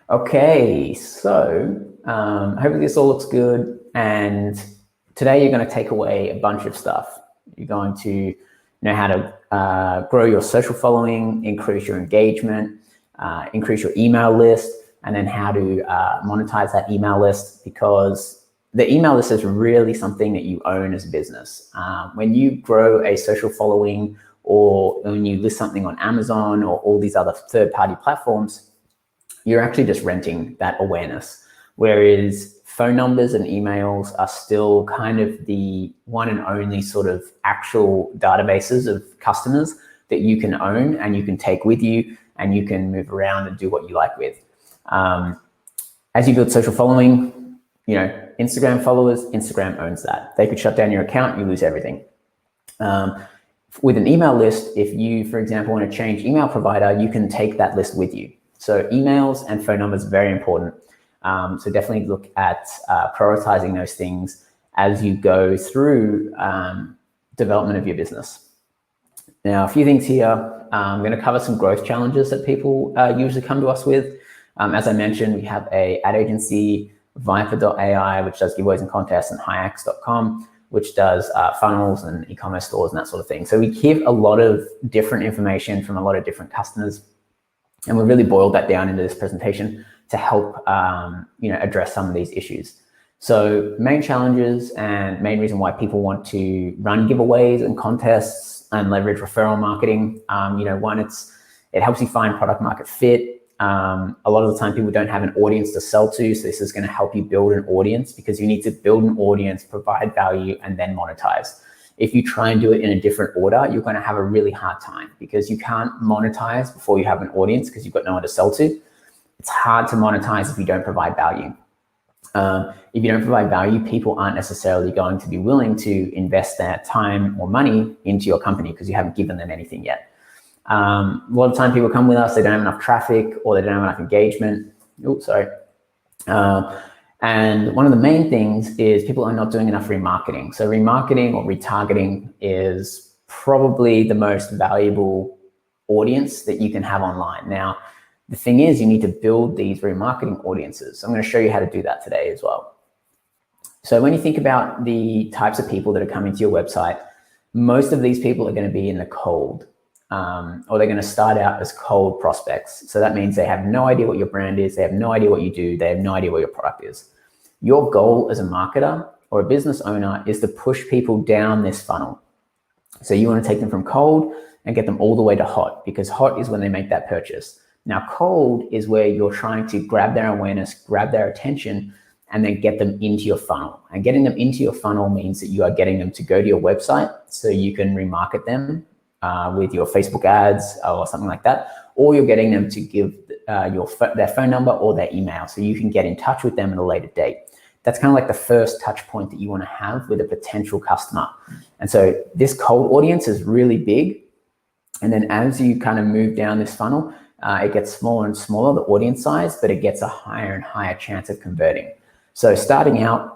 Okay, so hopefully this all looks good. And today you're going to take away a bunch of stuff. You're going to know how to grow your social following, increase your engagement, increase your email list, and then how to monetize that email list, because the email list is really something that you own as a business. When you grow a social following, or when you list something on Amazon or all these other third-party platforms, you're actually just renting that awareness. Whereas phone numbers and emails are still kind of the one and only sort of actual databases of customers that you can own and you can take with you and you can move around and do what you like with. As you build social following, Instagram followers, Instagram owns that. They could shut down your account, you lose everything. With an email list, if you, for example, want to change email provider, you can take that list with you. So emails and phone numbers are very important. So definitely look at prioritizing those things as you go through development of your business. Now, a few things here. I'm going to cover some growth challenges that people usually come to us with. As I mentioned, we have an ad agency, Viper.ai, which does giveaways and contests, and Hyax.com, which does funnels and e-commerce stores and that sort of thing. So we give a lot of different information from a lot of different customers, and we really boiled that down into this presentation to help address some of these issues. So main challenges and main reason why people want to run giveaways and contests and leverage referral marketing. One, it helps you find product market fit. A lot of the time people don't have an audience to sell to, so this is going to help you build an audience, because you need to build an audience, provide value, and then monetize. If you try and do it in a different order, you're going to have a really hard time, because you can't monetize before you have an audience because you've got no one to sell to. It's hard to monetize if you don't provide value. If you don't provide value, people aren't necessarily going to be willing to invest their time or money into your company because you haven't given them anything yet. A lot of time people come with us, they don't have enough traffic or they don't have enough engagement. And one of the main things is people are not doing enough remarketing. So remarketing or retargeting is probably the most valuable audience that you can have online. Now, the thing is, you need to build these remarketing audiences. So I'm going to show you how to do that today as well. So when you think about the types of people that are coming to your website, most of these people are going to be in the cold, or they're going to start out as cold prospects. So that means they have no idea what your brand is. They have no idea what you do. They have no idea what your product is. Your goal as a marketer or a business owner is to push people down this funnel. So you want to take them from cold and get them all the way to hot, because hot is when they make that purchase. Now, cold is where you're trying to grab their awareness, grab their attention, and then get them into your funnel. And getting them into your funnel means that you are getting them to go to your website so you can remarket them with your Facebook ads or something like that, or you're getting them to give their phone number or their email so you can get in touch with them at a later date. That's kind of like the first touch point that you want to have with a potential customer. And so this cold audience is really big. And then as you kind of move down this funnel, it gets smaller and smaller, the audience size, but it gets a higher and higher chance of converting. So starting out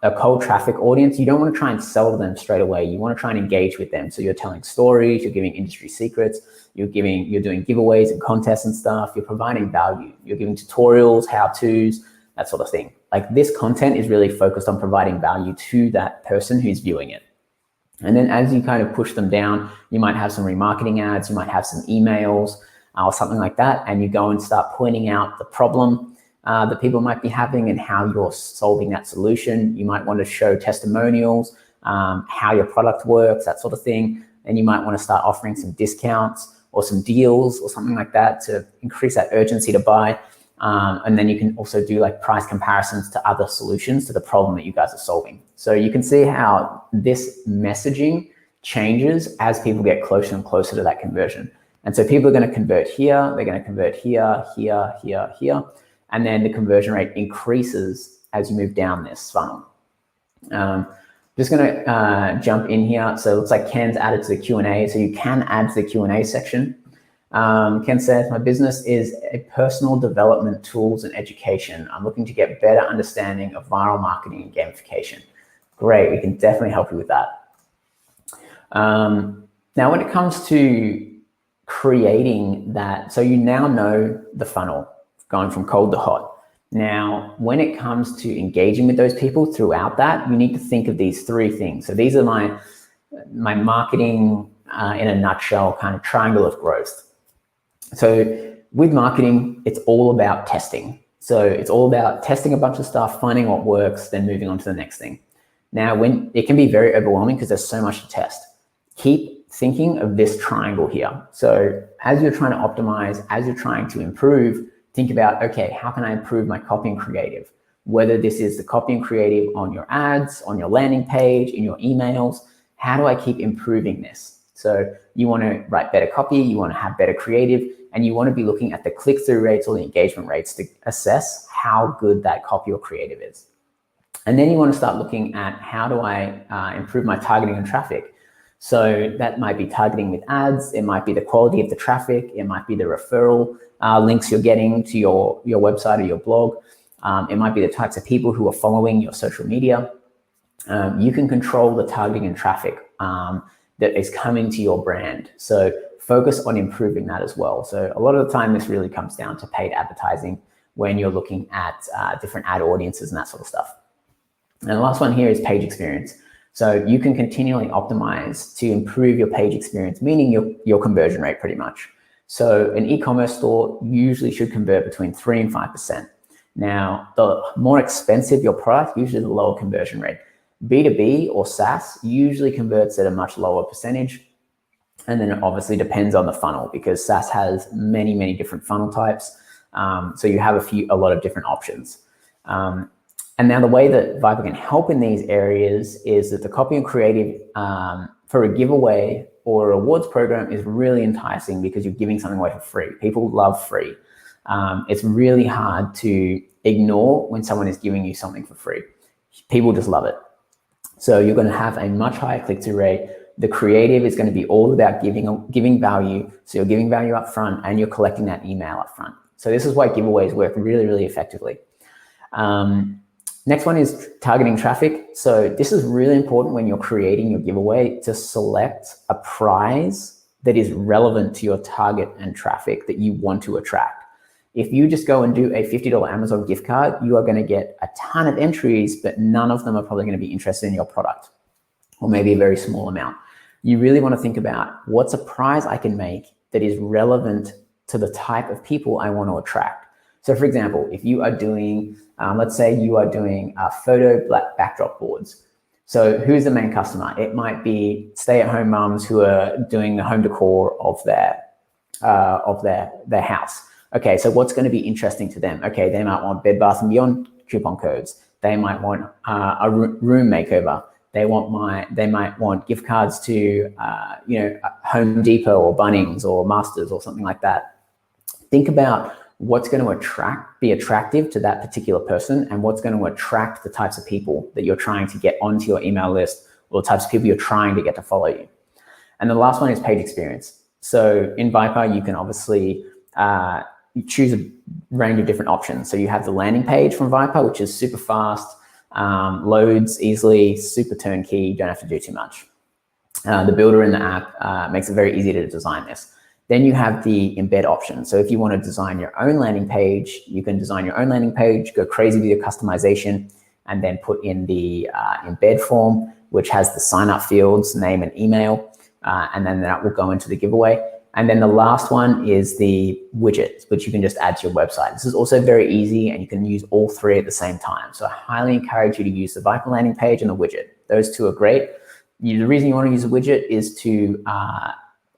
a cold traffic audience, you don't want to try and sell to them straight away. You want to try and engage with them. So you're telling stories, you're giving industry secrets, you're doing giveaways and contests and stuff. You're providing value. You're giving tutorials, how-tos, that sort of thing. Like, this content is really focused on providing value to that person who's viewing it. And then as you kind of push them down, you might have some remarketing ads, you might have some emails or something like that. And you go and start pointing out the problem that people might be having and how you're solving that solution. You might want to show testimonials, how your product works, that sort of thing. And you might want to start offering some discounts or some deals or something like that to increase that urgency to buy. And then you can also do like price comparisons to other solutions to the problem that you guys are solving. So you can see how this messaging changes as people get closer and closer to that conversion. And so people are going to convert here, they're going to convert here, here, here, here. And then the conversion rate increases as you move down this funnel. Just going to jump in here. So it looks like Ken's added to the Q&A. So you can add to the Q&A section. Ken says, my business is a personal development tools and education. I'm looking to get better understanding of viral marketing and gamification. Great, we can definitely help you with that. Now, when it comes to creating that, so you now know the funnel going from cold to hot. Now, when it comes to engaging with those people throughout that, you need to think of these three things. So these are my marketing in a nutshell kind of triangle of growth. So with marketing, it's all about testing. So it's all about testing a bunch of stuff, finding what works, then moving on to the next thing. Now, when it can be very overwhelming because there's so much to test, keep thinking of this triangle here. So as you're trying to optimize, as you're trying to improve, think about, okay, how can I improve my copy and creative? Whether this is the copy and creative on your ads, on your landing page, in your emails, how do I keep improving this? So you want to write better copy, you want to have better creative, and you want to be looking at the click-through rates or the engagement rates to assess how good that copy or creative is. And then you want to start looking at how do I improve my targeting and traffic? So that might be targeting with ads, it might be the quality of the traffic, it might be the referral links you're getting to your website or your blog. It might be the types of people who are following your social media. You can control the targeting and traffic that is coming to your brand. So focus on improving that as well. So a lot of the time, this really comes down to paid advertising when you're looking at different ad audiences and that sort of stuff. And the last one here is page experience. So you can continually optimize to improve your page experience, meaning your conversion rate pretty much. So an e-commerce store usually should convert between 3 and 5%. Now, the more expensive your product, usually the lower conversion rate. B2B or SaaS usually converts at a much lower percentage. And then it obviously depends on the funnel because SaaS has many, many different funnel types. So you have a lot of different options. And now the way that Viper can help in these areas is that the copy and creative for a giveaway or a rewards program is really enticing because you're giving something away for free. People love free. It's really hard to ignore when someone is giving you something for free. People just love it. So you're going to have a much higher click-through rate. The creative is going to be all about giving value. So you're giving value up front and you're collecting that email up front. So this is why giveaways work really, really effectively. Next one is targeting traffic. So this is really important when you're creating your giveaway to select a prize that is relevant to your target and traffic that you want to attract. If you just go and do a $50 Amazon gift card, you are going to get a ton of entries, but none of them are probably going to be interested in your product, or maybe a very small amount. You really want to think about what's a prize I can make that is relevant to the type of people I want to attract. So for example, if you are doing, let's say you are doing photo backdrop boards. So who's the main customer? It might be stay-at-home moms who are doing the home decor of their house. Okay, so what's going to be interesting to them? Okay, they might want Bed Bath & Beyond coupon codes. They might want a room makeover. They might want gift cards to Home Depot or Bunnings or Masters or something like that. Think about what's going to be attractive to that particular person and what's going to attract the types of people that you're trying to get onto your email list or the types of people you're trying to get to follow you. And the last one is page experience. So in Viper, you can obviously you choose a range of different options. So you have the landing page from Viper, which is super fast, loads easily, super turnkey, you don't have to do too much. The builder in the app makes it very easy to design this. Then you have the embed option. So if you want to design your own landing page, you can design your own landing page, go crazy with your customization, and then put in the embed form, which has the sign up fields, name and email, and then that will go into the giveaway. And then the last one is the widget, which you can just add to your website. This is also very easy and you can use all three at the same time. So I highly encourage you to use the Viper landing page and the widget. Those two are great. The reason you want to use a widget is to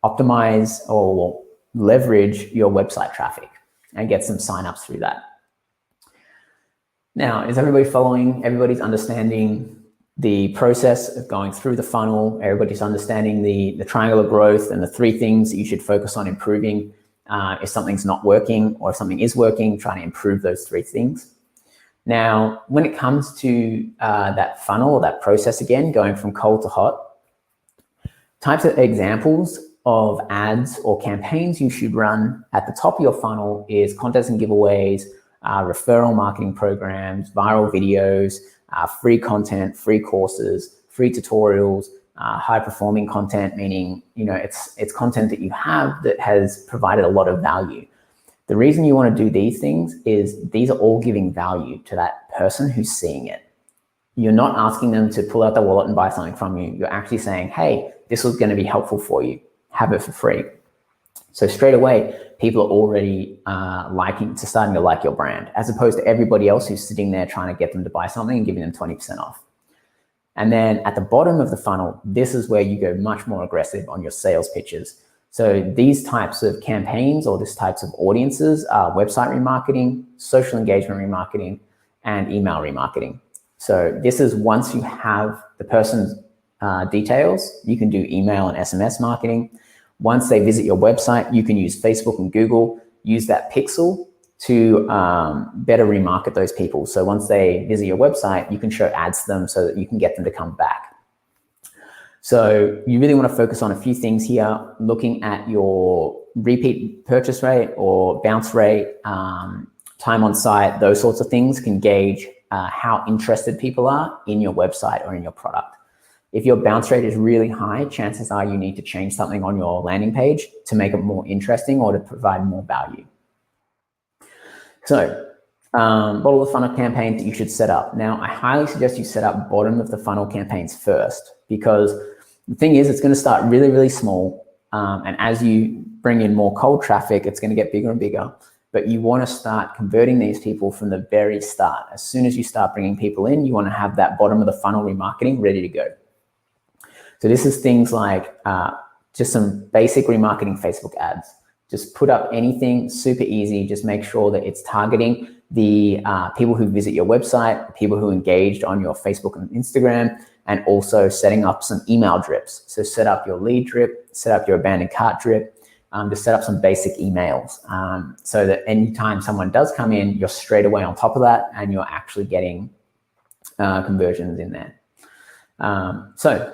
optimize or leverage your website traffic and get some signups through that. Now, is everybody following? Everybody's understanding the process of going through the funnel. Everybody's understanding the triangle of growth and the three things that you should focus on improving if something's not working, or if something is working, trying to improve those three things. Now, when it comes to that funnel or that process, again, going from cold to hot, types of examples of ads or campaigns you should run at the top of your funnel is contests and giveaways, referral marketing programs, viral videos, free content, free courses, free tutorials, high performing content, meaning it's content that you have that has provided a lot of value. The reason you want to do these things is these are all giving value to that person who's seeing it. You're not asking them to pull out their wallet and buy something from you. You're actually saying, hey, this was going to be helpful for you. Have it for free. So straight away, people are already starting to like your brand, as opposed to everybody else who's sitting there trying to get them to buy something and giving them 20% off. And then at the bottom of the funnel, this is where you go much more aggressive on your sales pitches. So these types of campaigns or these types of audiences are website remarketing, social engagement remarketing, and email remarketing. So this is once you have the person's details, you can do email and SMS marketing. Once they visit your website, you can use Facebook and Google, use that pixel to better remarket those people. So once they visit your website, you can show ads to them so that you can get them to come back. So you really want to focus on a few things here, looking at your repeat purchase rate or bounce rate, time on site, those sorts of things can gauge how interested people are in your website or in your product. If your bounce rate is really high, chances are you need to change something on your landing page to make it more interesting or to provide more value. So bottom of the funnel campaigns that you should set up. Now, I highly suggest you set up bottom of the funnel campaigns first, because the thing is, it's going to start really, really small. And as you bring in more cold traffic, it's going to get bigger and bigger. But you want to start converting these people from the very start. As soon as you start bringing people in, you want to have that bottom of the funnel remarketing ready to go. So this is things like just some basic remarketing Facebook ads. Just put up anything super easy. Just make sure that it's targeting the people who visit your website, people who engaged on your Facebook and Instagram, and also setting up some email drips. So set up your lead drip, set up your abandoned cart drip, just set up some basic emails so that anytime someone does come in, you're straight away on top of that and you're actually getting conversions in there. So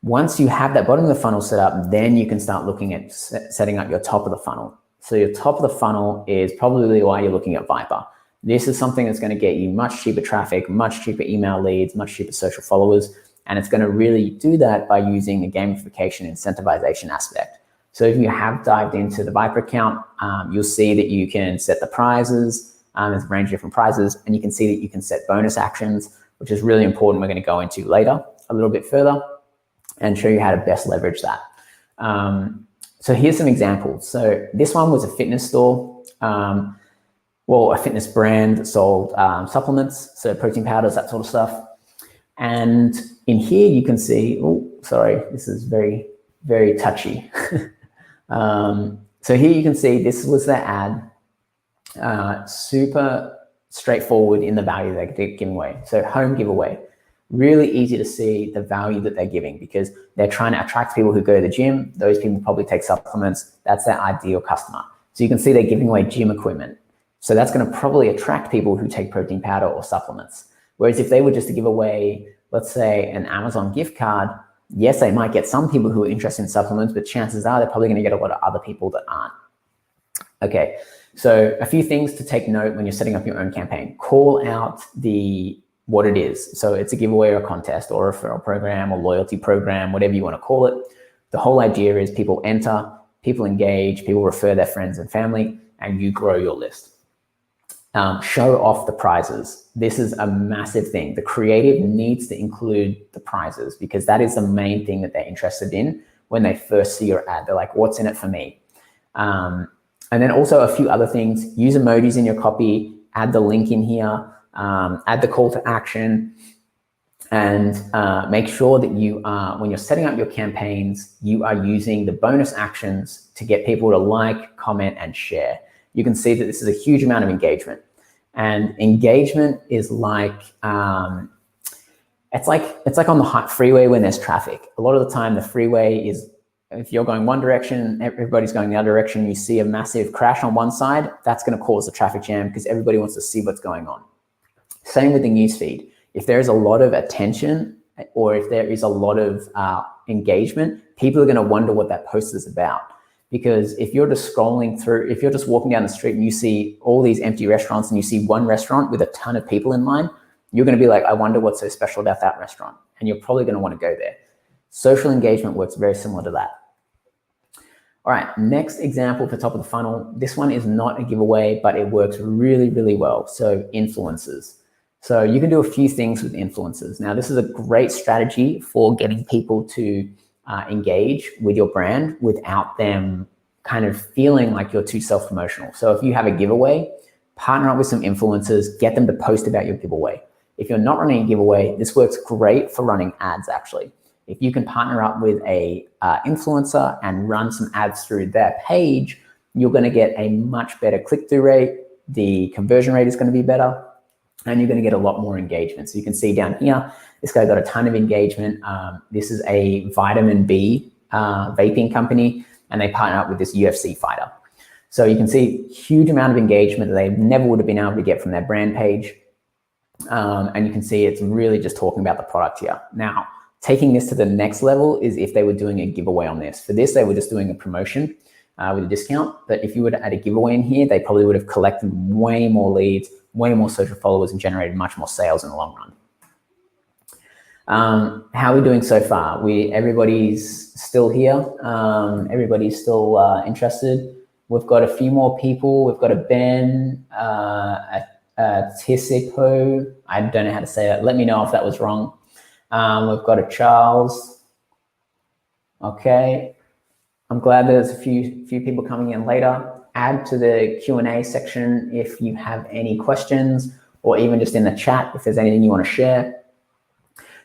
once you have that bottom of the funnel set up, then you can start looking at setting up your top of the funnel. So your top of the funnel is probably why you're looking at Viper. This is something that's going to get you much cheaper traffic, much cheaper email leads, much cheaper social followers. And it's going to really do that by using the gamification incentivization aspect. So if you have dived into the Viper account, you'll see that you can set the prizes. There's a range of different prizes, and you can see that you can set bonus actions, which is really important. We're going to go into later a little bit further and show you how to best leverage that. So here's some examples. So this one was a fitness store, a fitness brand that sold supplements, so protein powders, that sort of stuff. And in here you can see, this is very, very touchy. So here you can see this was their ad, super straightforward in the value they're giving away. So home giveaway. Really easy to see the value that they're giving because they're trying to attract people who go to the gym. Those people probably take supplements. That's their ideal customer. So you can see they're giving away gym equipment. So that's going to probably attract people who take protein powder or supplements. Whereas if they were just to give away, let's say, an Amazon gift card, yes, they might get some people who are interested in supplements, but chances are they're probably going to get a lot of other people that aren't. Okay, so a few things to take note when you're setting up your own campaign. Call out what it is. So it's a giveaway or a contest or a referral program or loyalty program, whatever you want to call it. The whole idea is people enter, people engage, people refer their friends and family, and you grow your list. Show off the prizes. This is a massive thing. The creative needs to include the prizes because that is the main thing that they're interested in when they first see your ad. They're like, what's in it for me? And then also a few other things. Use emojis in your copy, add the link in here, add the call to action, and make sure that you are, when you're setting up your campaigns, you are using the bonus actions to get people to like, comment, and share. You can see that this is a huge amount of engagement. And engagement is like, it's like on the freeway when there's traffic. A lot of the time the freeway is, if you're going one direction, everybody's going the other direction, you see a massive crash on one side, that's going to cause a traffic jam because everybody wants to see what's going on. Same with the newsfeed. If there's a lot of attention or if there is a lot of engagement, people are going to wonder what that post is about. Because if you're just scrolling through, if you're just walking down the street and you see all these empty restaurants and you see one restaurant with a ton of people in line, you're going to be like, I wonder what's so special about that restaurant. And you're probably going to want to go there. Social engagement works very similar to that. All right, next example for top of the funnel. This one is not a giveaway, but it works really, really well. So influencers. So you can do a few things with influencers. Now, this is a great strategy for getting people to engage with your brand without them kind of feeling like you're too self-promotional. So if you have a giveaway, partner up with some influencers, get them to post about your giveaway. If you're not running a giveaway, this works great for running ads actually. If you can partner up with a influencer and run some ads through their page, you're going to get a much better click-through rate. The conversion rate is going to be better, and you're going to get a lot more engagement. So you can see down here, this guy got a ton of engagement. This is a vitamin B vaping company, and they partner up with this UFC fighter. So you can see huge amount of engagement that they never would have been able to get from their brand page. And you can see it's really just talking about the product here. Now, taking this to the next level is if they were doing a giveaway on this. For this, they were just doing a promotion with a discount. But if you were to add a giveaway in here, they probably would have collected way more leads, way more social followers, and generated much more sales in the long run. How are we doing so far? Everybody's still here. Everybody's still interested. We've got a few more people. We've got a Ben, Tisipo. I don't know how to say that. Let me know if that was wrong. We've got a Charles. Okay. I'm glad there's a few people coming in later. Add to the Q&A section if you have any questions, or even just in the chat if there's anything you want to share.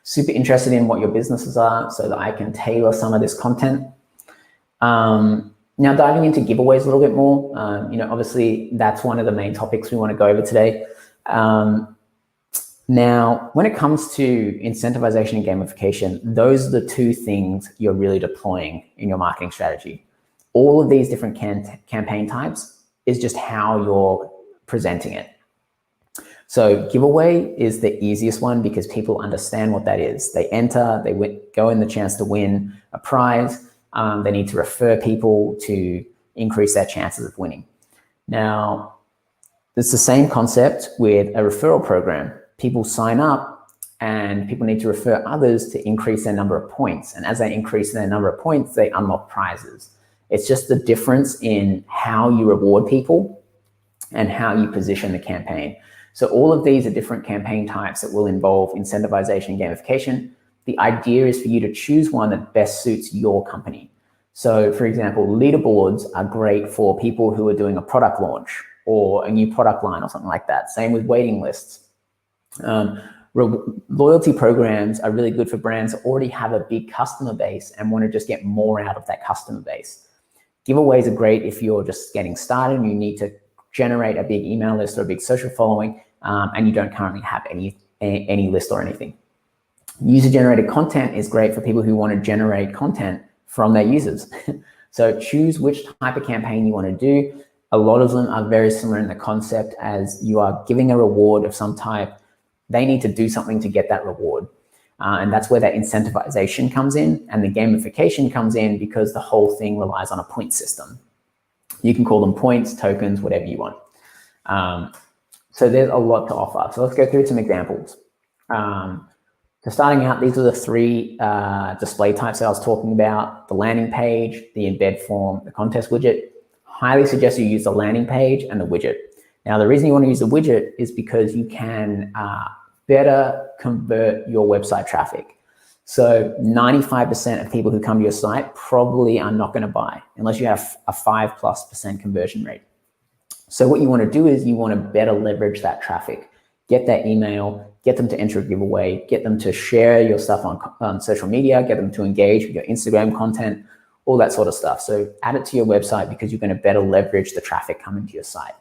Super interested in what your businesses are so that I can tailor some of this content. Now diving into giveaways a little bit more, obviously that's one of the main topics we want to go over today. Now, when it comes to incentivization and gamification, those are the two things you're really deploying in your marketing strategy. All of these different campaign types is just how you're presenting it. So giveaway is the easiest one because people understand what that is. They enter, they go in the chance to win a prize. They need to refer people to increase their chances of winning. Now, it's the same concept with a referral program. People sign up and people need to refer others to increase their number of points. And as they increase their number of points, they unlock prizes. It's just the difference in how you reward people and how you position the campaign. So all of these are different campaign types that will involve incentivization and gamification. The idea is for you to choose one that best suits your company. So for example, leaderboards are great for people who are doing a product launch or a new product line or something like that. Same with waiting lists. Loyalty programs are really good for brands that already have a big customer base and want to just get more out of that customer base. Giveaways are great if you're just getting started and you need to generate a big email list or a big social following, and you don't currently have any list or anything. User-generated content is great for people who want to generate content from their users. So choose which type of campaign you want to do. A lot of them are very similar in the concept as you are giving a reward of some type. They need to do something to get that reward. And that's where that incentivization comes in, and the gamification comes in because the whole thing relies on a point system. You can call them points, tokens, whatever you want. So there's a lot to offer. So let's go through some examples. So starting out, these are the three display types that I was talking about: the landing page, the embed form, the contest widget. Highly suggest you use the landing page and the widget. Now, the reason you want to use the widget is because you can better convert your website traffic. So 95% of people who come to your site probably are not going to buy unless you have a 5+% conversion rate. So what you want to do is you want to better leverage that traffic, get that email, get them to enter a giveaway, get them to share your stuff on social media, get them to engage with your Instagram content, all that sort of stuff. So add it to your website because you're going to better leverage the traffic coming to your site.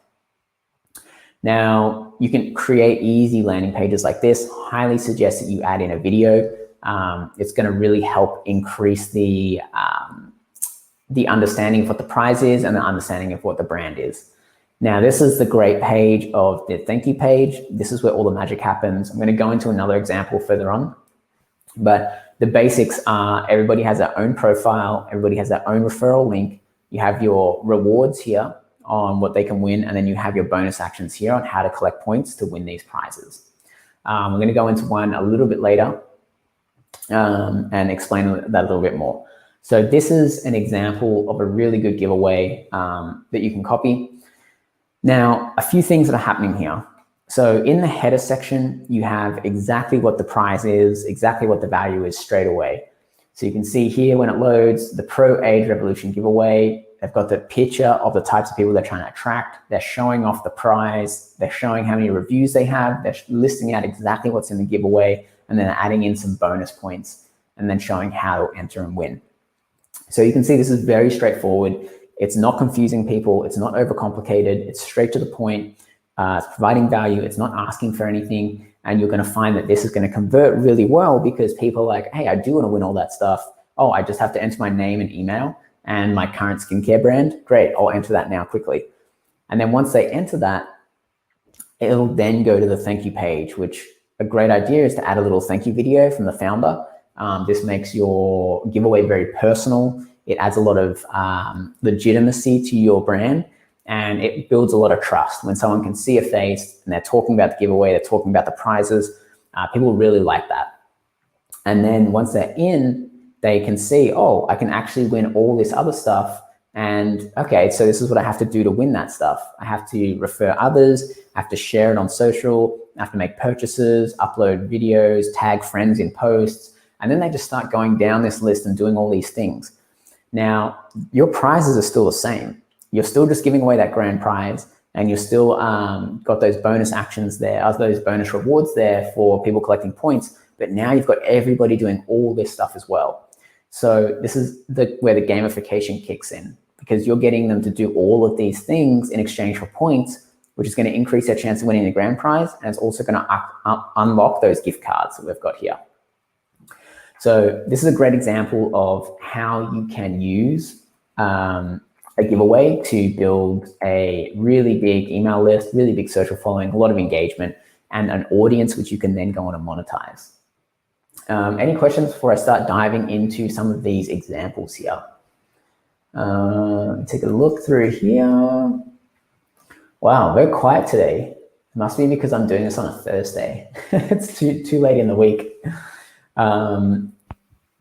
Now, you can create easy landing pages like this. Highly suggest that you add in a video. It's going to really help increase the understanding of what the prize is and the understanding of what the brand is. Now, this is the great page of the thank you page. This is where all the magic happens. I'm going to go into another example further on. But the basics are everybody has their own profile. Everybody has their own referral link. You have your rewards here on what they can win, and then you have your bonus actions here on how to collect points to win these prizes. I'm going to go into one a little bit later and explain that a little bit more. So this is an example of a really good giveaway that you can copy. Now, a few things that are happening here. So in the header section, you have exactly what the prize is, exactly what the value is straight away. So you can see here when it loads, the Pro Age Revolution giveaway, they've got the picture of the types of people they're trying to attract. They're showing off the prize. They're showing how many reviews they have. They're listing out exactly what's in the giveaway, and then adding in some bonus points, and then showing how to enter and win. So you can see this is very straightforward. It's not confusing people. It's not overcomplicated. It's straight to the point. It's providing value. It's not asking for anything. And you're going to find that this is going to convert really well because people are like, hey, I do want to win all that stuff. Oh, I just have to enter my name and email and my current skincare brand. Great, I'll enter that now quickly. And then once they enter that, it'll then go to the thank you page, which a great idea is to add a little thank you video from the founder. This makes your giveaway very personal. It adds a lot of legitimacy to your brand, and it builds a lot of trust. When someone can see a face and they're talking about the giveaway, they're talking about the prizes, people really like that. And then once they're in, they can see, oh, I can actually win all this other stuff. And okay, so this is what I have to do to win that stuff. I have to refer others, I have to share it on social, I have to make purchases, upload videos, tag friends in posts, and then they just start going down this list and doing all these things. Now, your prizes are still the same. You're still just giving away that grand prize, and you're still got those bonus actions there, those bonus rewards there for people collecting points, but now you've got everybody doing all this stuff as well. So this is where the gamification kicks in, because you're getting them to do all of these things in exchange for points, which is going to increase their chance of winning the grand prize, and it's also going to unlock those gift cards that we've got here. So this is a great example of how you can use a giveaway to build a really big email list, really big social following, a lot of engagement, and an audience which you can then go on and monetize. Any questions before I start diving into some of these examples here? Take a look through here. Wow, very quiet today. It must be because I'm doing this on a Thursday. It's too late in the week.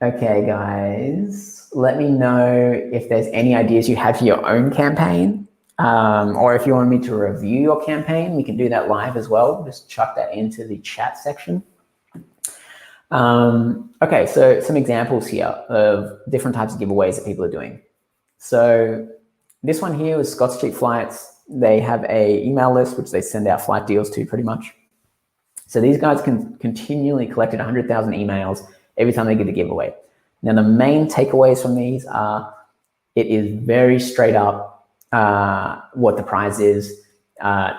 Okay, guys, let me know if there's any ideas you have for your own campaign, or if you want me to review your campaign, we can do that live as well. Just chuck that into the chat section. Okay, so some examples here of different types of giveaways that people are doing. So this one here is Scott Street Flights. They have a email list which they send out flight deals to pretty much. So these guys can continually collected 100,000 emails every time they get the giveaway. Now the main takeaways from these are it is very straight up what the prize is.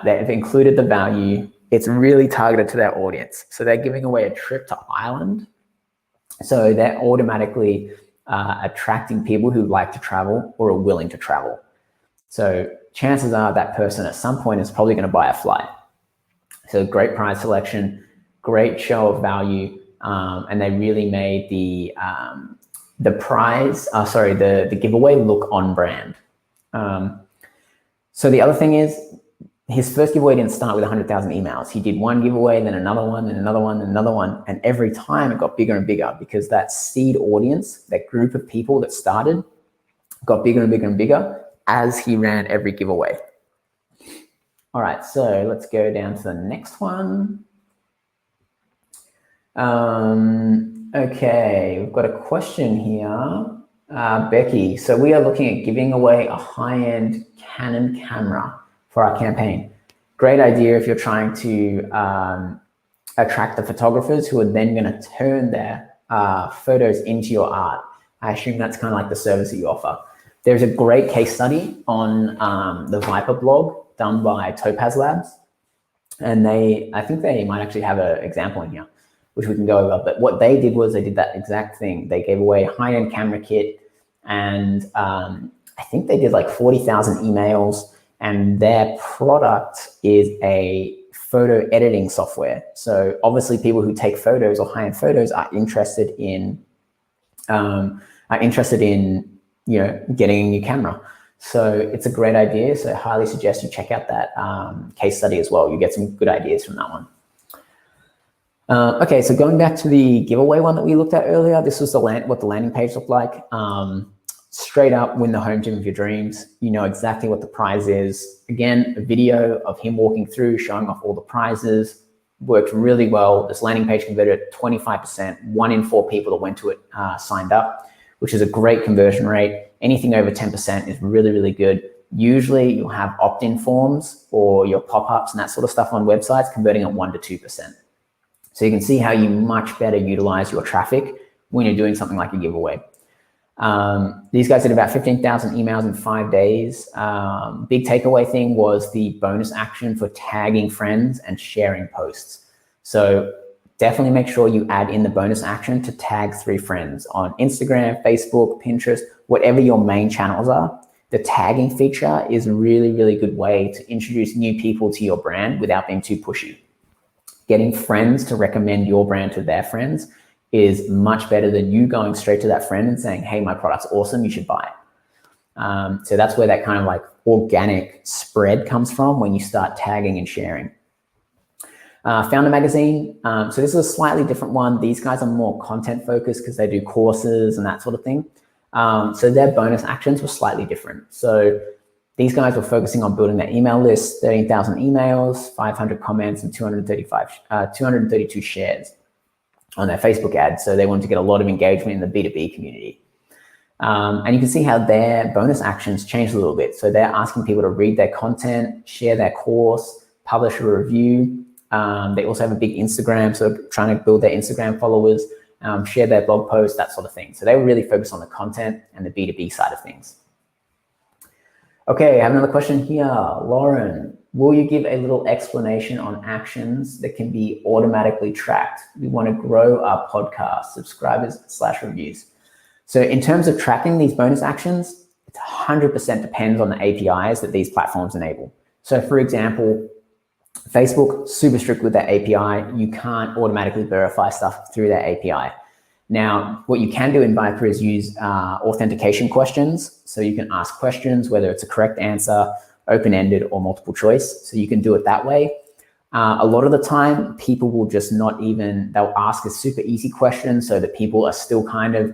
They've included the value. It's really targeted to their audience. So they're giving away a trip to Ireland. So they're automatically attracting people who like to travel or are willing to travel. So chances are that person at some point is probably going to buy a flight. So great prize selection, great show of value, and they really made the giveaway look on brand. So the other thing is, his first giveaway didn't start with 100,000 emails. He did one giveaway, then another one, and another one, and another one. And every time it got bigger and bigger because that seed audience, that group of people that started, got bigger and bigger and bigger as he ran every giveaway. All right, so let's go down to the next one. Okay, we've got a question here. Becky, so we are looking at giving away a high-end Canon camera for our campaign. Great idea if you're trying to attract the photographers who are then going to turn their photos into your art. I assume that's kind of like the service that you offer. There's a great case study on the Viper blog done by Topaz Labs. And I think they might actually have an example in here, which we can go over. But what they did was they did that exact thing. They gave away a high-end camera kit, and I think they did like 40,000 emails, and their product is a photo editing software. So obviously people who take photos or high-end photos are interested in getting a new camera. So it's a great idea. So I highly suggest you check out that case study as well. You get some good ideas from that one. Okay, so going back to the giveaway one that we looked at earlier, this was what the landing page looked like. Straight up, win the home gym of your dreams. You know exactly what the prize is. Again, a video of him walking through, showing off all the prizes. Worked really well. This landing page converted at 25%. 1 in 4 people that went to it signed up, which is a great conversion rate. Anything over 10% is really, really good. Usually you'll have opt-in forms or your pop-ups and that sort of stuff on websites converting at 1 to 2%. So you can see how you much better utilize your traffic when you're doing something like a giveaway. These guys did about 15,000 emails in 5 days. Big takeaway thing was the bonus action for tagging friends and sharing posts. So definitely make sure you add in the bonus action to tag 3 friends on Instagram, Facebook, Pinterest, whatever your main channels are. The tagging feature is a really, really good way to introduce new people to your brand without being too pushy. Getting friends to recommend your brand to their friends is much better than you going straight to that friend and saying, hey, my product's awesome, you should buy it. So that's where that kind of like organic spread comes from when you start tagging and sharing. Founder Magazine. So this is a slightly different one. These guys are more content focused because they do courses and that sort of thing. So their bonus actions were slightly different. So these guys were focusing on building their email list, 13,000 emails, 500 comments, and 232 shares on their Facebook ads. So they wanted to get a lot of engagement in the B2B community. And you can see how their bonus actions changed a little bit. So they're asking people to read their content, share their course, publish a review. They also have a big Instagram, so trying to build their Instagram followers, share their blog posts, that sort of thing. So they were really focused on the content and the B2B side of things. Okay, I have another question here. Lauren, will you give a little explanation on actions that can be automatically tracked? We want to grow our podcast, subscribers/reviews. So in terms of tracking these bonus actions, it 100% depends on the APIs that these platforms enable. So for example, Facebook, super strict with their API. You can't automatically verify stuff through their API. Now, what you can do in Viper is use authentication questions. So you can ask questions, whether it's a correct answer, open-ended, or multiple choice. So you can do it that way. A lot of the time, people will just they'll ask a super easy question so that people are still kind of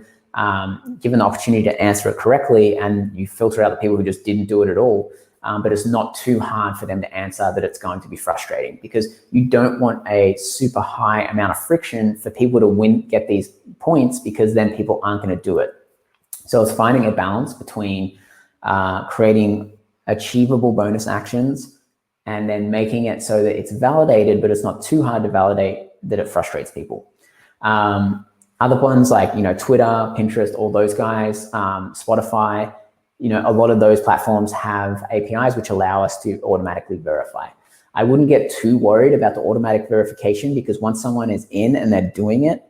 given the opportunity to answer it correctly, and you filter out the people who just didn't do it at all. But it's not too hard for them to answer that it's going to be frustrating, because you don't want a super high amount of friction for people to get these points, because then people aren't going to do it. So it's finding a balance between creating achievable bonus actions and then making it so that it's validated, but it's not too hard to validate that it frustrates people. Other ones like, Twitter, Pinterest, all those guys, Spotify, a lot of those platforms have APIs which allow us to automatically verify. I wouldn't get too worried about the automatic verification, because once someone is in and they're doing it,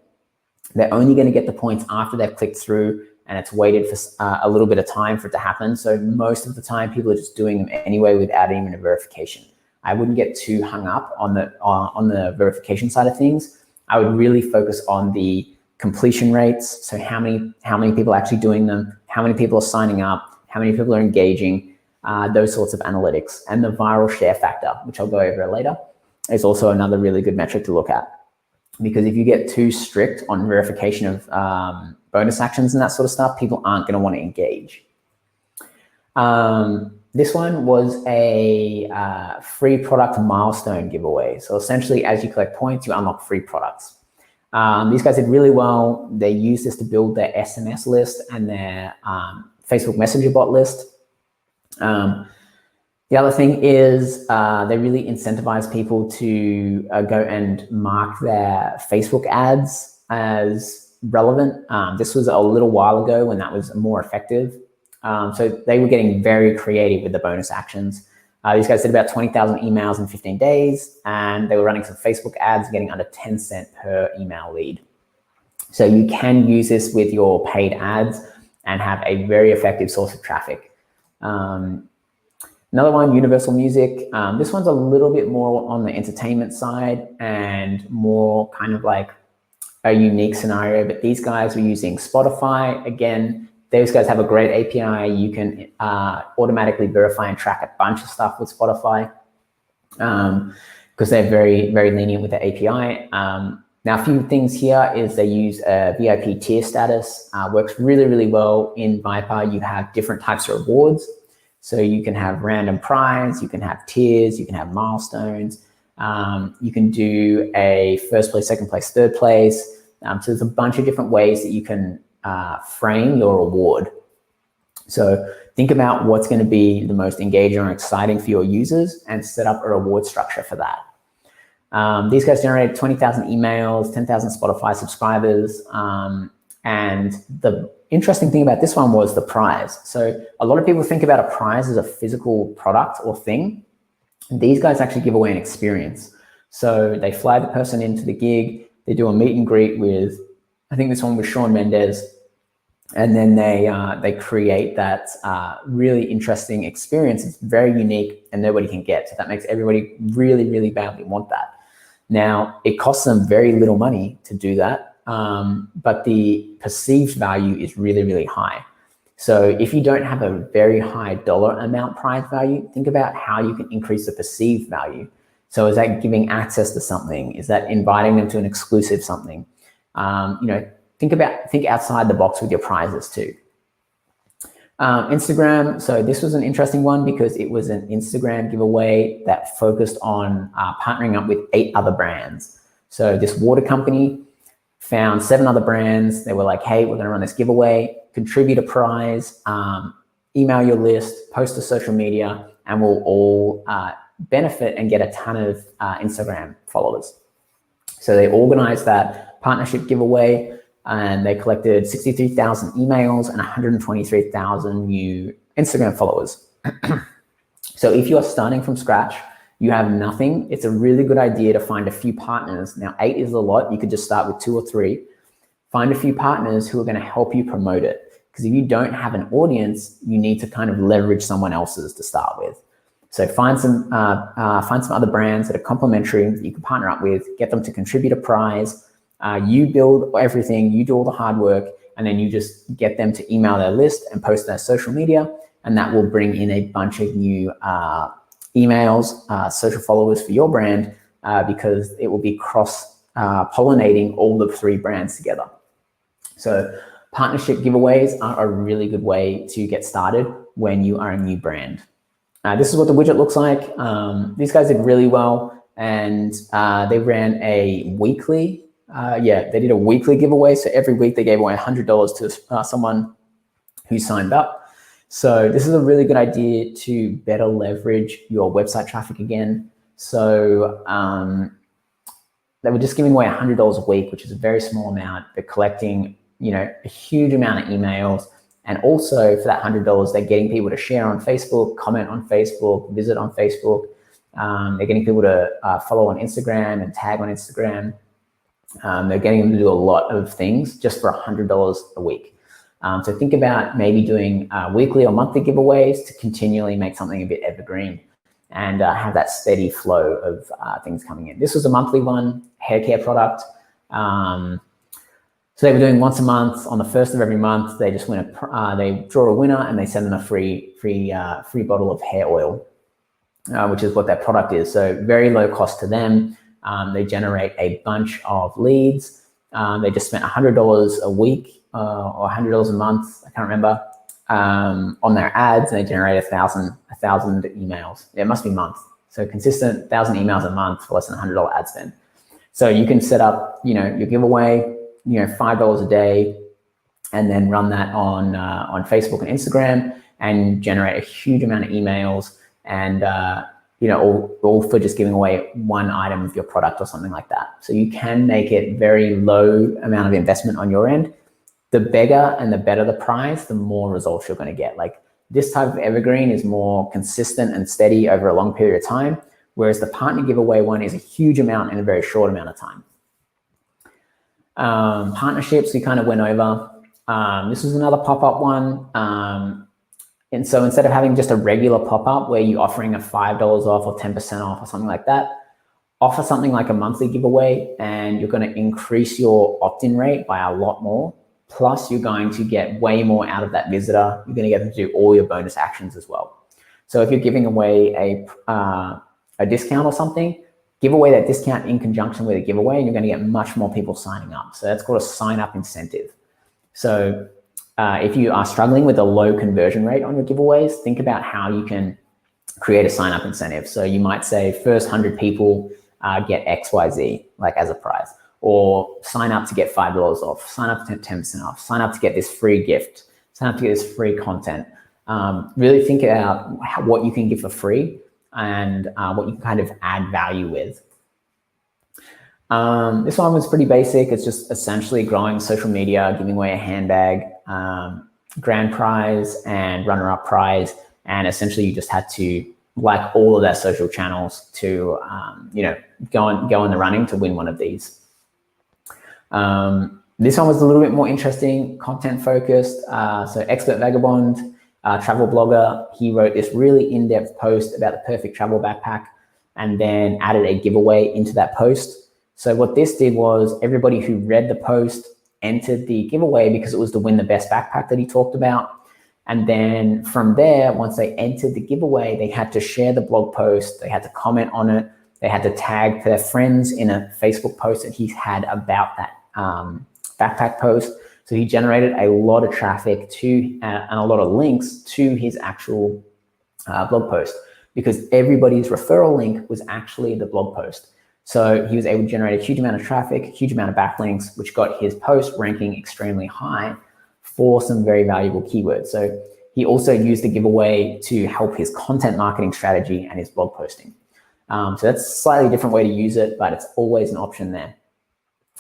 they're only going to get the points after they've clicked through and it's waited for a little bit of time for it to happen. So most of the time, people are just doing them anyway without even a verification. I wouldn't get too hung up on the verification side of things. I would really focus on the completion rates. So how many people are actually doing them, how many people are signing up, how many people are engaging, those sorts of analytics. And the viral share factor, which I'll go over later, is also another really good metric to look at. Because if you get too strict on verification of bonus actions and that sort of stuff, people aren't going to want to engage. This one was a free product milestone giveaway. So essentially, as you collect points, you unlock free products. These guys did really well. They used this to build their SMS list and their Facebook Messenger bot list. The other thing is they really incentivize people to go and mark their Facebook ads as relevant. This was a little while ago when that was more effective. So they were getting very creative with the bonus actions. These guys did about 20,000 emails in 15 days, and they were running some Facebook ads getting under 10 cents per email lead. So you can use this with your paid ads and have a very effective source of traffic. Another one, Universal Music. This one's a little bit more on the entertainment side and more kind of like a unique scenario, but these guys were using Spotify. Again, those guys have a great API. You can automatically verify and track a bunch of stuff with Spotify because they're very, very lenient with the API. Now, a few things here is they use a VIP tier status, works really, really well in Viper. You have different types of rewards. So you can have random prize, you can have tiers, you can have milestones. You can do a first place, second place, third place. So there's a bunch of different ways that you can frame your reward. So think about what's going to be the most engaging or exciting for your users and set up a reward structure for that. These guys generated 20,000 emails, 10,000 Spotify subscribers. And the interesting thing about this one was the prize. So a lot of people think about a prize as a physical product or thing. These guys actually give away an experience. So they fly the person into the gig, they do a meet and greet with, I think this one was Shawn Mendes, and then they create that really interesting experience. It's very unique and nobody can get. So that makes everybody really, really badly want that. Now, it costs them very little money to do that, but the perceived value is really, really high. So if you don't have a very high dollar amount prize value, think about how you can increase the perceived value. So is that giving access to something? Is that inviting them to an exclusive something? Think outside the box with your prizes too. Instagram, so this was an interesting one because it was an Instagram giveaway that focused on partnering up with 8 other brands. So this water company found 7 other brands. They were like, hey, we're gonna run this giveaway, contribute a prize, email your list, post to social media, and we'll all benefit and get a ton of Instagram followers. So they organized that partnership giveaway, and they collected 63,000 emails and 123,000 new Instagram followers. So if you're starting from scratch, you have nothing, it's a really good idea to find a few partners. Now, 8 is a lot. You could just start with 2 or 3. Find a few partners who are going to help you promote it. Because if you don't have an audience, you need to kind of leverage someone else's to start with. So find some other brands that are complementary that you can partner up with, get them to contribute a prize. You build everything, you do all the hard work, and then you just get them to email their list and post their social media, and that will bring in a bunch of new emails, social followers for your brand, because it will be cross-pollinating all the 3 brands together. So partnership giveaways are a really good way to get started when you are a new brand. This is what the widget looks like. These guys did really well, and they ran a weekly, they did a weekly giveaway. So every week they gave away $100 to someone who signed up. So this is a really good idea to better leverage your website traffic again. So they were just giving away $100 a week, which is a very small amount. They're collecting, a huge amount of emails. And also for that $100, they're getting people to share on Facebook, comment on Facebook, visit on Facebook. They're getting people to follow on Instagram and tag on Instagram. They're getting them to do a lot of things just for $100 a week. So think about maybe doing weekly or monthly giveaways to continually make something a bit evergreen and have that steady flow of things coming in. This was a monthly one, hair care product. So they were doing once a month. On the 1st of every month, they just they draw a winner and they send them a free bottle of hair oil, which is what that product is. So very low cost to them. They generate a bunch of leads. They just spent $100 a week or $100 a month, I can't remember, on their ads, and they generate 1,000 emails. Yeah, it must be month. So consistent 1,000 emails a month for less than $100 ad spend. So you can set up, your giveaway, $5 a day, and then run that on Facebook and Instagram, and generate a huge amount of emails, and all for just giving away one item of your product or something like that. So you can make it very low amount of investment on your end. The bigger and the better the prize, the more results you're going to get. Like this type of evergreen is more consistent and steady over a long period of time, whereas the partner giveaway one is a huge amount in a very short amount of time. Partnerships, we kind of went over. This was another pop-up one. And so instead of having just a regular pop-up where you're offering a $5 off or 10% off or something like that, offer something like a monthly giveaway, and you're going to increase your opt-in rate by a lot more. Plus, you're going to get way more out of that visitor. You're going to get them to do all your bonus actions as well. So if you're giving away a discount or something, give away that discount in conjunction with a giveaway, and you're going to get much more people signing up. So that's called a sign up incentive. So if you are struggling with a low conversion rate on your giveaways, think about how you can create a sign up incentive. So you might say first 100 people get XYZ, like as a prize, or sign up to get $5 off, sign up to 10% off, sign up to get this free gift, sign up to get this free content. Really think about what you can give for free and what you can kind of add value with. This one was pretty basic. It's just essentially growing social media, giving away a handbag, grand prize and runner-up prize. And essentially you just had to like all of their social channels to, go in the running to win one of these. This one was a little bit more interesting, content focused. So Expert Vagabond, travel blogger, he wrote this really in-depth post about the perfect travel backpack and then added a giveaway into that post. So what this did was everybody who read the post entered the giveaway because it was to win the best backpack that he talked about. And then from there, once they entered the giveaway, they had to share the blog post, they had to comment on it, they had to tag their friends in a Facebook post that he's had about that backpack post. So he generated a lot of traffic to and a lot of links to his actual blog post because everybody's referral link was actually the blog post. So he was able to generate a huge amount of traffic, a huge amount of backlinks, which got his post ranking extremely high for some very valuable keywords. So he also used the giveaway to help his content marketing strategy and his blog posting. So that's a slightly different way to use it, but it's always an option there.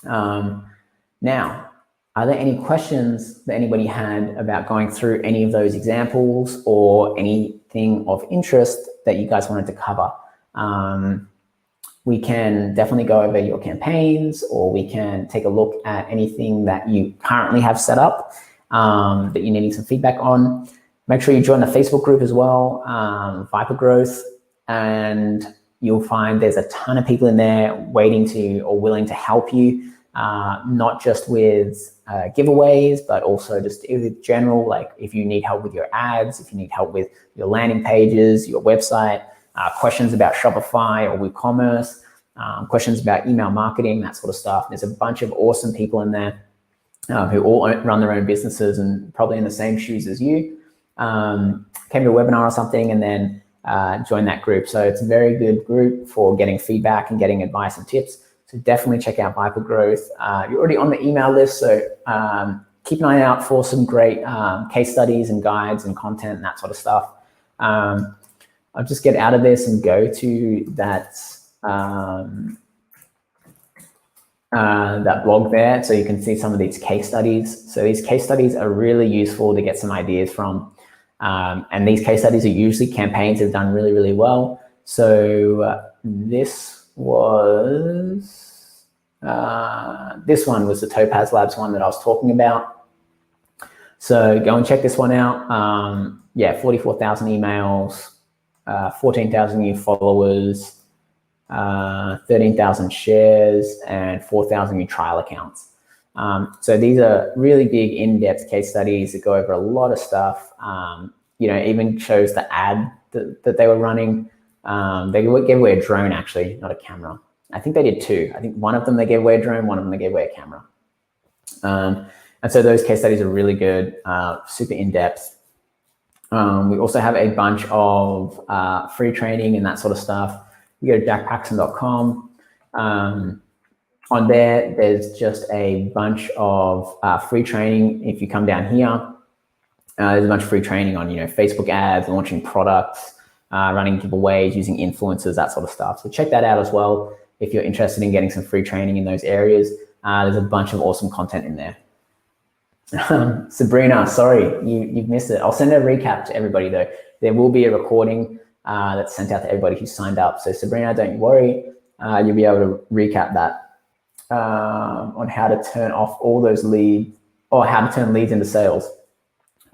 Now, are there any questions that anybody had about going through any of those examples or anything of interest that you guys wanted to cover? We can definitely go over your campaigns, or we can take a look at anything that you currently have set up that you're needing some feedback on. Make sure you join the Facebook group as well, Viper Growth, and you'll find there's a ton of people in there waiting to or willing to help you, not just with giveaways, but also just in general, like if you need help with your ads, if you need help with your landing pages, your website, questions about Shopify or WooCommerce, questions about email marketing, that sort of stuff. There's a bunch of awesome people in there who all run their own businesses and probably in the same shoes as you. Came to a webinar or something and then join that group. So it's a very good group for getting feedback and getting advice and tips. So definitely check out Viper Growth. You're already on the email list, so keep an eye out for some great case studies and guides and content and that sort of stuff. I'll just get out of this and go to that that blog there, so you can see some of these case studies. So these case studies are really useful to get some ideas from, and these case studies are usually campaigns that have done really, really well. So this one was the Topaz Labs one that I was talking about. So go and check this one out. Yeah, 44,000 emails. 14,000 new followers, 13,000 shares, and 4,000 new trial accounts. So these are really big in-depth case studies that go over a lot of stuff. Even shows the ad that they were running. They gave away a drone, actually, not a camera. I think they did two. I think one of them they gave away a drone, one of them they gave away a camera. And so those case studies are really good, super in-depth. We also have a bunch of free training and that sort of stuff. You go to jackpaxton.com. On there, there's just a bunch of free training. If you come down here, there's a bunch of free training on, Facebook ads, launching products, running giveaways, using influencers, that sort of stuff. So check that out as well. If you're interested in getting some free training in those areas, there's a bunch of awesome content in there. Sabrina, sorry, you've missed it. I'll send a recap to everybody though. There will be a recording that's sent out to everybody who signed up. So Sabrina, don't you worry. You'll be able to recap that on how to turn off all those leads, or how to turn leads into sales.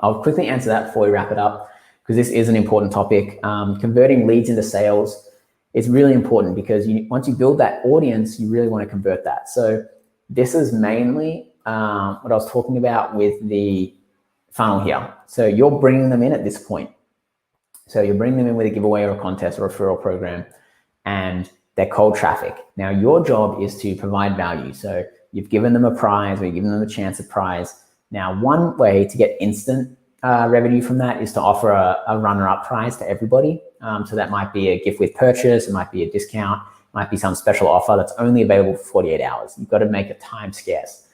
I'll quickly answer that before we wrap it up, because this is an important topic. Converting leads into sales is really important because once you build that audience, you really want to convert that. So this is mainly what I was talking about with the funnel here. So you're bringing them in at this point. So you're bringing them in with a giveaway or a contest or a referral program, and they're cold traffic. Now your job is to provide value. So you've given them a prize, or you've given them a chance at prize. Now, one way to get instant revenue from that is to offer a runner-up prize to everybody. So that might be a gift with purchase, it might be a discount, it might be some special offer that's only available for 48 hours. You've got to make it time scarce.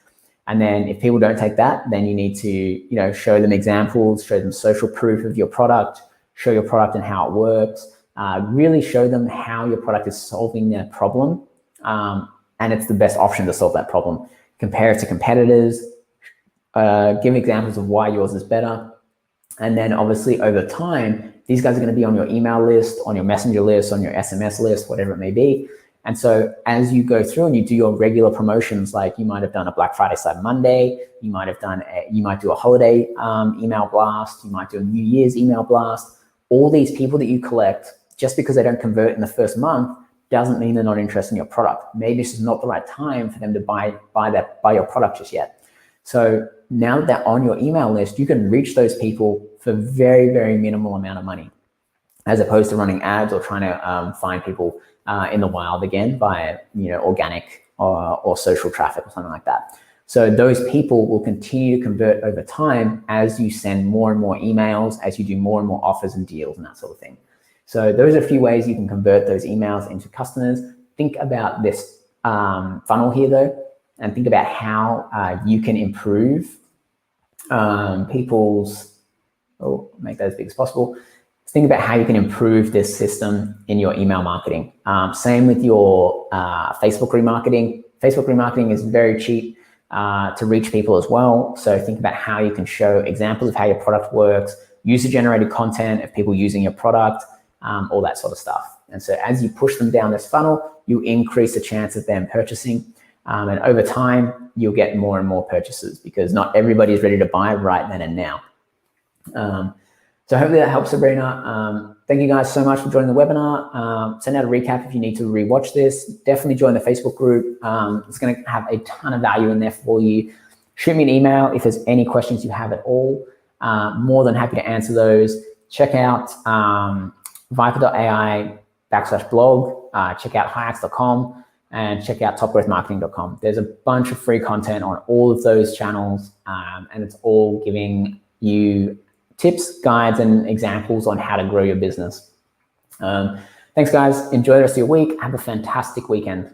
And then if people don't take that, then you need to, show them examples, show them social proof of your product, show your product and how it works, really show them how your product is solving their problem. And it's the best option to solve that problem. Compare it to competitors, give examples of why yours is better. And then obviously over time, these guys are going to be on your email list, on your messenger list, on your SMS list, whatever it may be. And so as you go through and you do your regular promotions, like you might have done a Black Friday Cyber Monday, you might do a holiday email blast, you might do a New Year's email blast. All these people that you collect, just because they don't convert in the first month, doesn't mean they're not interested in your product. Maybe it's just not the right time for them to buy your product just yet. So now that they're on your email list, you can reach those people for very, very minimal amount of money, as opposed to running ads or trying to find people in the wild again by organic or social traffic or something like that. So those people will continue to convert over time as you send more and more emails, as you do more and more offers and deals and that sort of thing. So those are a few ways you can convert those emails into customers. Think about this funnel here though, and think about how you can improve make that as big as possible. Think about how you can improve this system in your email marketing. Same with your Facebook remarketing. Facebook remarketing is very cheap to reach people as well. So think about how you can show examples of how your product works, user-generated content of people using your product, all that sort of stuff. And so as you push them down this funnel, you increase the chance of them purchasing. And over time, you'll get more and more purchases because not everybody is ready to buy right then and now. So hopefully that helps, Sabrina. Thank you guys so much for joining the webinar. Send out a recap if you need to rewatch this. Definitely join the Facebook group. It's going to have a ton of value in there for you. Shoot me an email if there's any questions you have at all. More than happy to answer those. Check out viper.ai/blog. Check out hiax.com. and check out topgrowthmarketing.com. There's a bunch of free content on all of those channels, and it's all giving you tips, guides, and examples on how to grow your business. Thanks, guys. Enjoy the rest of your week. Have a fantastic weekend.